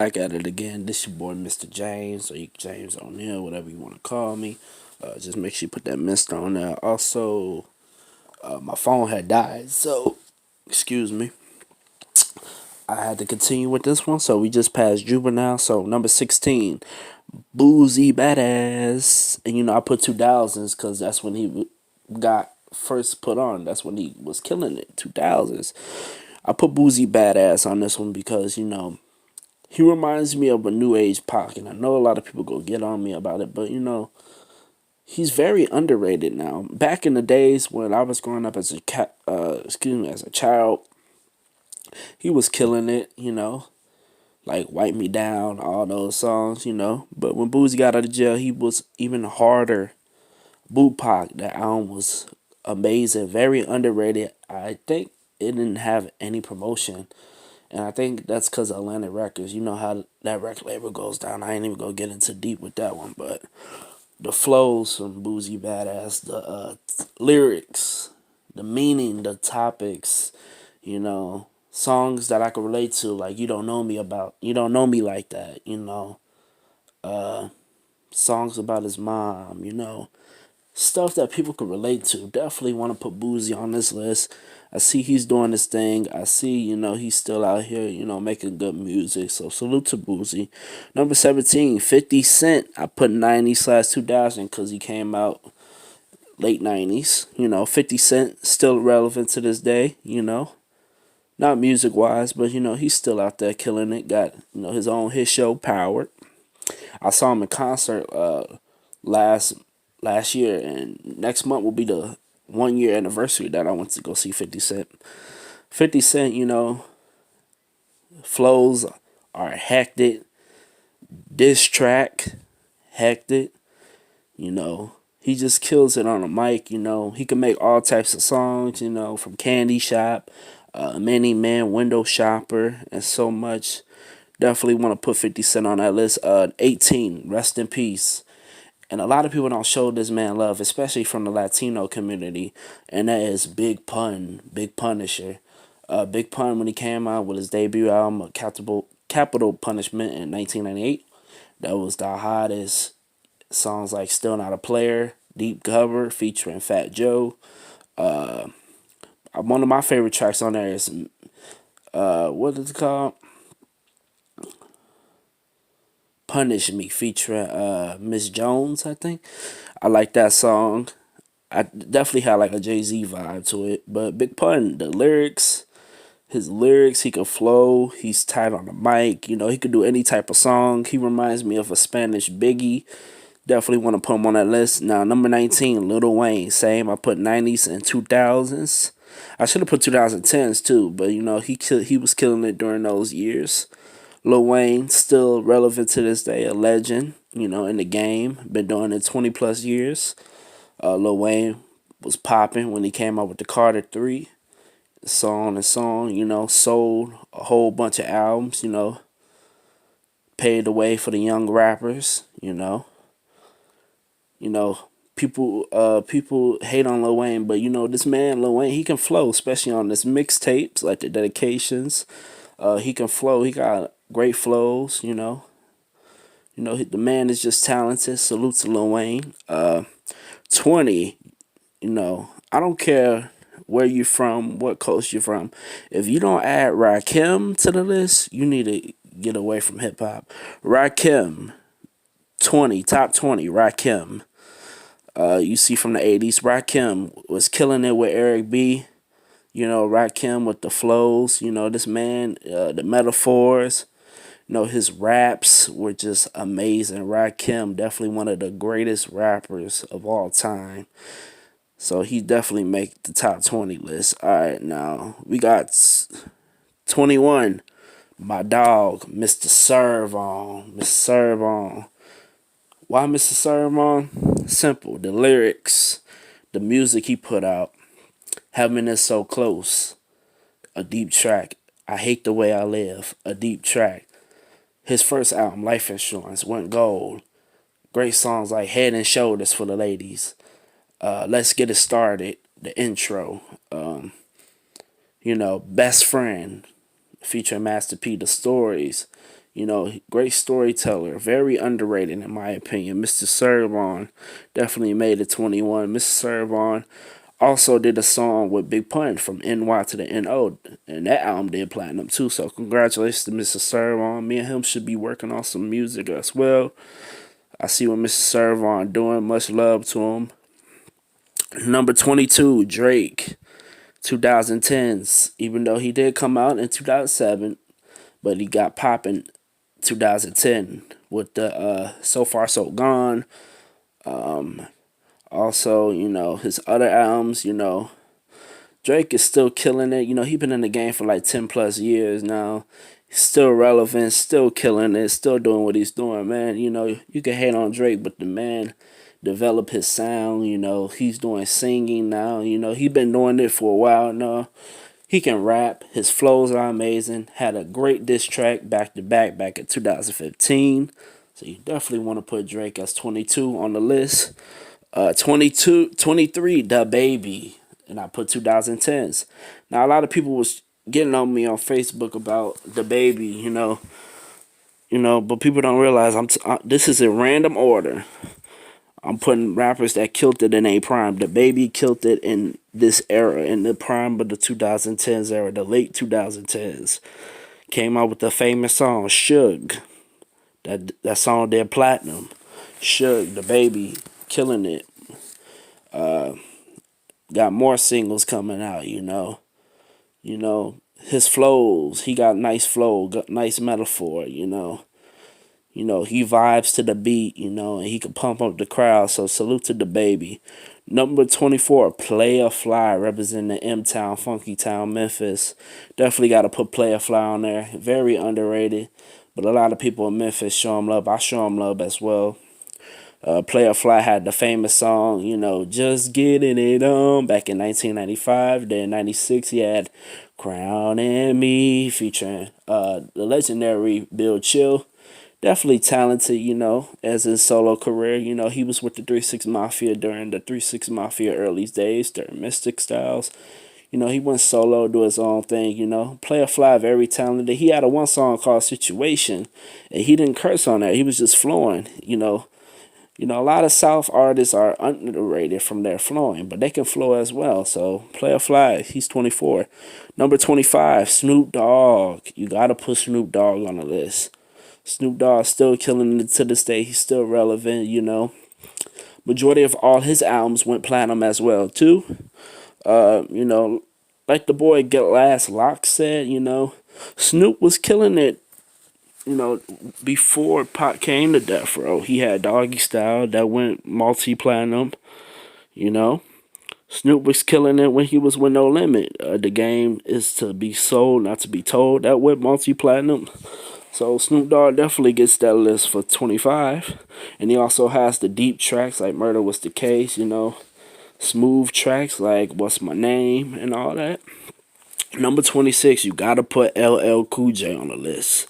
Back at it again. This your boy, Mr. James, or James O'Neil, whatever you want to call me. Just make sure you put that Mr. on there. Also, my phone had died, so excuse me. I had to continue with this one, so we just passed Juvenile. So number 16, Boozy Badass, and I put 2000s because that's when he got first put on. That's when he was killing it. 2000s. I put Boozy Badass on this one because he reminds me of a new age Pac, and I know a lot of people go get on me about it, but he's very underrated now. Back in the days when I was growing up as as a child, he was killing it. Like Wipe Me Down, all those songs. But when Boozy got out of jail, he was even harder. Boo Pac, that album was amazing, very underrated. I think it didn't have any promotion. And I think that's because of Atlantic Records. You know how that record label goes down. I ain't even gonna get into deep with that one, but the flows from Boozy Badass, the lyrics, the meaning, the topics, songs that I can relate to. Like you don't know me about, you don't know me like that. Songs about his mom. Stuff that people can relate to. Definitely want to put Boozy on this list. I see he's doing this thing. I see, he's still out here, making good music. So salute to Boozy. Number 17, 50 Cent. I put 90/2000 because he came out late 90s. 50 Cent still relevant to this day, Not music wise, but he's still out there killing it. Got, his own hit show, Powered. I saw him in concert last last year, and next month will be the 1 year anniversary that I went to go see 50 Cent. 50 Cent, flows are hectic. Diss track, hectic. He just kills it on a mic. He can make all types of songs. From Candy Shop, Many Man, Window Shopper, and so much. Definitely want to put 50 Cent on that list. 18, Rest in Peace. And a lot of people don't show this man love, especially from the Latino community, and that is Big Pun, Big Punisher. Big Pun, when he came out with his debut album, Capital Punishment in 1998, that was the hottest. Songs like Still Not a Player, Deep Cover featuring Fat Joe. One of my favorite tracks on there is, what is it called? Punish Me featuring Miss Jones, I think. I like that song. I definitely had like a Jay-Z vibe to it. But Big Pun, his lyrics, he can flow. He's tight on the mic. He could do any type of song. He reminds me of a Spanish Biggie. Definitely want to put him on that list. Now, number 19, Lil Wayne. Same. I put 90s and 2000s. I should have put 2010s too, but he was killing it during those years. Lil Wayne still relevant to this day, a legend. In the game, been doing it 20 plus years. Lil Wayne was popping when he came out with the Carter 3, song and song. Sold a whole bunch of albums. Paved the way for the young rappers. People hate on Lil Wayne, but this man Lil Wayne, he can flow, especially on this mixtapes like the dedications. He can flow. He got great flows. The man is just talented. Salute to Lil Wayne. 20. I don't care where you're from, what coast you're from. If you don't add Rakim to the list, you need to get away from hip hop. Rakim, 20, top 20. Rakim. You see from the 80s, Rakim was killing it with Eric B. Rakim with the flows. This man, the metaphors. His raps were just amazing. Rakim, definitely one of the greatest rappers of all time. So he definitely make the top 20 list. All right, now we got 21. My dog, Mr. Serv-On. Mr. Serv-On. Why Mr. Serv-On? Simple. The lyrics, the music he put out. Heaven is so close. A deep track. I hate the way I live. A deep track. His first album, Life Insurance, went gold. Great songs like Head and Shoulders for the ladies. Let's Get It Started. The intro. Best Friend featuring Master P. The Stories. You know, great storyteller, very underrated in my opinion. Mr. Servon definitely made it 21. Mr. Servon also did a song with Big Pun from NY to the NO, and that album did platinum too. So congratulations to Mr. Servon. Me and him should be working on some music as well. I see what Mr. Servon doing. Much love to him. Number 22, Drake, 2010s. Even though he did come out in 2007, but he got popping 2010 with the So Far So Gone. Also, you know, his other albums, you know, Drake is still killing it. You know, he's been in the game for like 10 plus years now. He's still relevant, still killing it, still doing what he's doing, man. You know, you can hate on Drake, but the man developed his sound. You know, he's doing singing now. You know, he's been doing it for a while now. He can rap. His flows are amazing. Had a great diss track back to back in 2015. So you definitely want to put Drake as 22 on the list. 22, 23, DaBaby, and I put 2010s. Now a lot of people was getting on me on Facebook about DaBaby, but people don't realize this is a random order. I'm putting rappers that killed it in a prime. DaBaby killed it in this era, in the prime of the 2010s era, the late 2010s. Came out with the famous song Suge. That song did platinum. Suge, DaBaby, killing it. Got more singles coming out, you know. His flows, he got nice flow, got nice metaphor, you know. He vibes to the beat, and he can pump up the crowd. So salute to DaBaby. Number 24, Playa Fly, representing the M-Town, Funky Town, Memphis. Definitely got to put Playa Fly on there. Very underrated. But a lot of people in Memphis show him love. I show him love as well. Playa Fly had the famous song, Just Getting It On, back in 1995. Then 96, he had Crown and Me, featuring the legendary Bill Chill. Definitely talented, as his solo career. He was with the 3-6 Mafia during the 3-6 Mafia early days, during Mystic Styles. He went solo, do his own thing, Playa Fly, very talented. He had a one song called Situation, and he didn't curse on that. He was just flowing, a lot of South artists are underrated from their flowing, but they can flow as well. So, Playa Fly, he's 24. Number 25, Snoop Dogg. You got to put Snoop Dogg on the list. Snoop Dogg still killing it to this day. He's still relevant, Majority of all his albums went platinum as well, too. Like the boy Get Last Lock said, Snoop was killing it, before Pac came to Death Row. He had Doggy Style that went multi-platinum, Snoop was killing it when he was with No Limit. The game is to be sold, not to be told. That went multi-platinum. So Snoop Dogg definitely gets that list for 25. And he also has the deep tracks like Murder Was the Case, smooth tracks like What's My Name and all that. Number 26, you got to put LL Cool J on the list.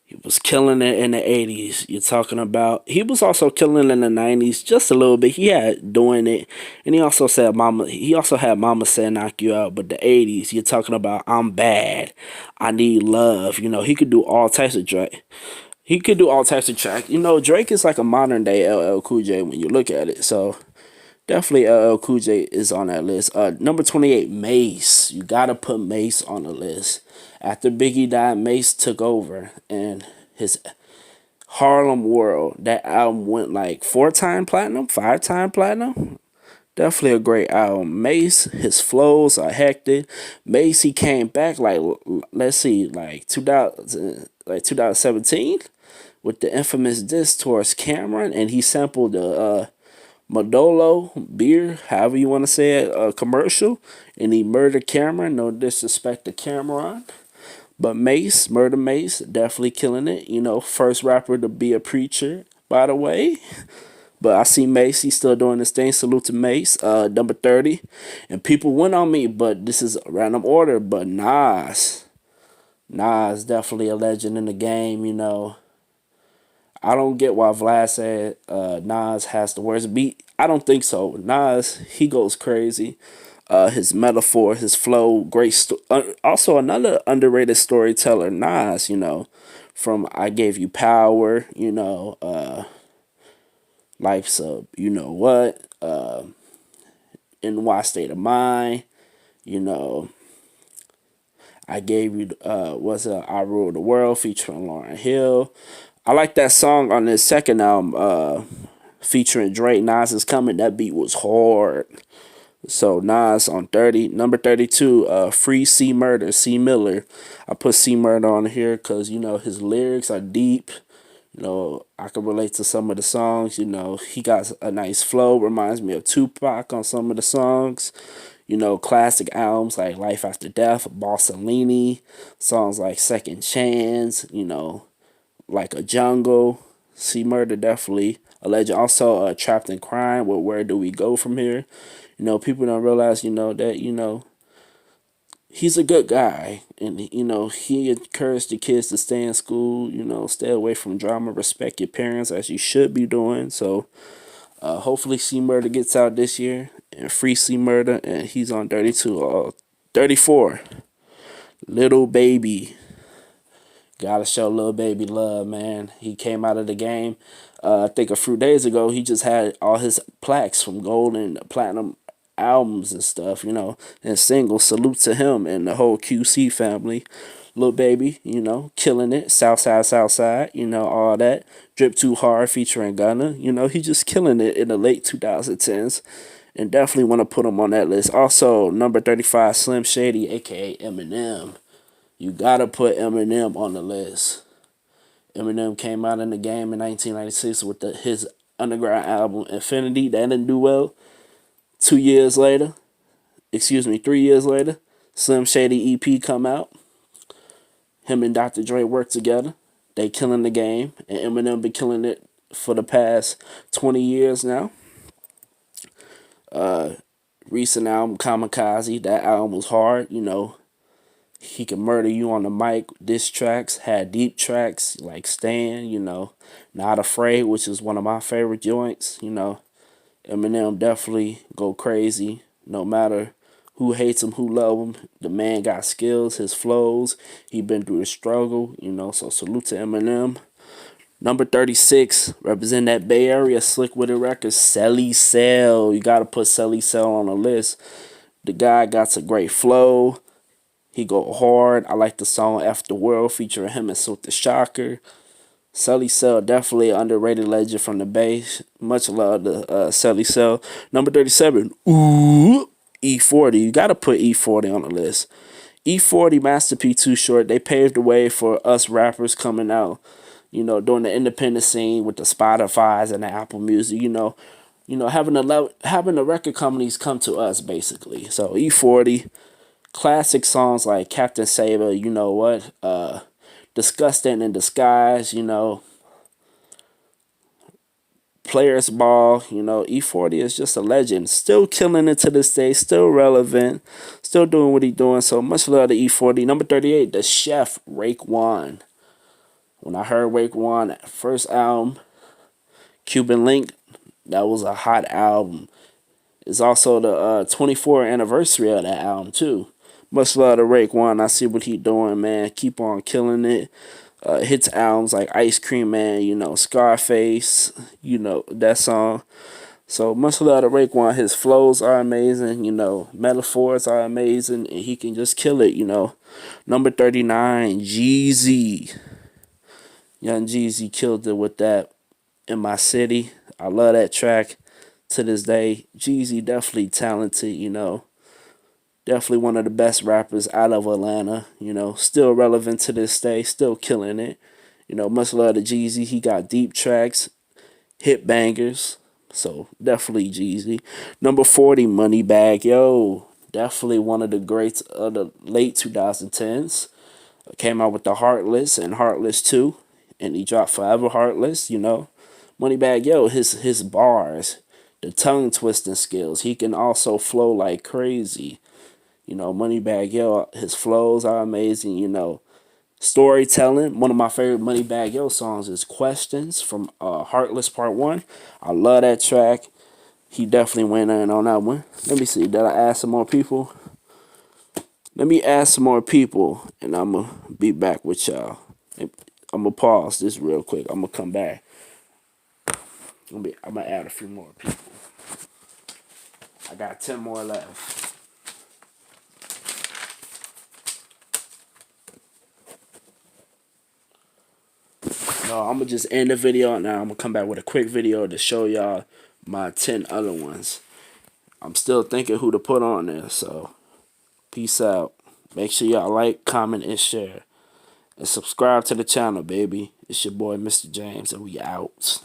He was killing it in the 80s. You're talking about, he was also killing in the 90s just a little bit. He had doing it. And he also had Mama Said Knock You Out. But the 80s, you're talking about I'm Bad, I Need Love. He could do all types of track. Drake is like a modern day LL Cool J when you look at it. So definitely LL Cool J is on that list. Number 28, Mace. You got to put Mace on the list. After Biggie died, Mace took over, and his Harlem World, that album went like 4-time platinum, 5-time platinum. Definitely a great album. Mace, his flows are hectic. Mace, he came back like 2017 with the infamous diss towards Cameron, and he sampled the Modelo beer, however you want to say it, commercial, and he murdered Cameron. No disrespect to Cameron. But Mace, Murder Mace, definitely killing it. First rapper to be a preacher, by the way. But I see Mace, he's still doing his thing. Salute to Mace. Number 30. And people went on me, but this is a random order. But Nas. Nas, definitely a legend in the game, I don't get why Vlad said Nas has the worst beat. I don't think so. Nas, he goes crazy. His metaphor, his flow, great. Also, another underrated storyteller, Nas. from I Gave You Power, Life's a, you know what, In Why State of Mind, you know, I gave you was I Rule the World featuring Lauryn Hill. I like that song on his second album, featuring Drake. Nas Is Coming. That beat was hard. So Nas on 30, number 32, Free C Murder, C Miller. I put C Murder on here because his lyrics are deep. I can relate to some of the songs. He got a nice flow. Reminds me of Tupac on some of the songs. Classic albums like Life After Death, Bossellini, songs like Second Chance, like A Jungle, C Murder definitely. A legend. Also, Trapped in Crime, Where Do We Go From Here? People don't realize, that, he's a good guy. And, he encouraged the kids to stay in school, stay away from drama, respect your parents as you should be doing. So, hopefully C Murder gets out this year and Free C Murder, and he's on 32. 34, Little Baby. Gotta show Lil Baby love, man. He came out of the game. I think a few days ago, he just had all his plaques from gold and platinum albums and stuff, and singles. Salute to him and the whole QC family. Lil Baby, killing it. Southside, Southside, all that. Drip Too Hard featuring Gunna. He just killing it in the late 2010s. And definitely want to put him on that list. Also, number 35, Slim Shady, a.k.a. Eminem. You gotta put Eminem on the list. Eminem came out in the game in 1996 with his underground album Infinity. That didn't do well. 3 years later, Slim Shady EP come out. Him and Dr. Dre work together. They killing the game, and Eminem been killing it for the past 20 years now. Recent album Kamikaze. That album was hard. He can murder you on the mic. Diss tracks had deep tracks like Stan. Not Afraid, which is one of my favorite joints. Eminem definitely go crazy. No matter who hates him, who love him, the man got skills. His flows. He been through the struggle. So salute to Eminem. Number 36, represent that Bay Area, Slick with the Records, Selly Cell. You gotta put Selly Cell on the list. The guy got a great flow. He go hard. I like the song After the World featuring him and Silk the Shocker. Selly Cell, definitely an underrated legend from the Bay. Much love to Selly Cell. Number 37, E40. You gotta put E40 on the list. E40, Master P, Too Short. They paved the way for us rappers coming out. During the independent scene with the Spotify's and the Apple Music, having the record companies come to us basically. So E40, classic songs like Captain Saber, you know what, Disgusting in Disguise, Players Ball, E40 is just a legend. Still killing it to this day, still relevant, still doing what he's doing. So much love to E40. Number 38, The Chef, Raekwon. When I heard Raekwon first album, Cuban Link, that was a hot album. It's also the 24th anniversary of that album too. Much love to Raekwon. I see what he doing, man. Keep on killing it. Hits albums like Ice Cream Man, Scarface, that song. So much love to Raekwon. His flows are amazing, metaphors are amazing, and he can just kill it, Number 39, Jeezy. Young Jeezy killed it with that In My City. I love that track to this day. Jeezy definitely talented, Definitely one of the best rappers out of Atlanta, Still relevant to this day, still killing it. Much love to Jeezy. He got deep tracks, hit bangers. So definitely Jeezy. Number 40, Moneybagg Yo. Definitely one of the greats of the late 2010s. Came out with the Heartless and Heartless 2. And he dropped Forever Heartless, Moneybagg Yo, his bars, the tongue twisting skills. He can also flow like crazy. Moneybagg Yo, his flows are amazing, Storytelling. One of my favorite Moneybagg Yo songs is Questions from Heartless Part 1. I love that track. He definitely went in on that one. Let me see, did I add some more people? Let me add some more people, and I'm going to be back with y'all. I'm gonna pause this real quick. I'm gonna come back. I'm gonna add a few more people. I got 10 more left. No, I'm gonna just end the video now. I'm gonna come back with a quick video to show y'all my 10 other ones. I'm still thinking who to put on there, so peace out. Make sure y'all like, comment, and share. And subscribe to the channel, baby. It's your boy, Mr. James, and we out.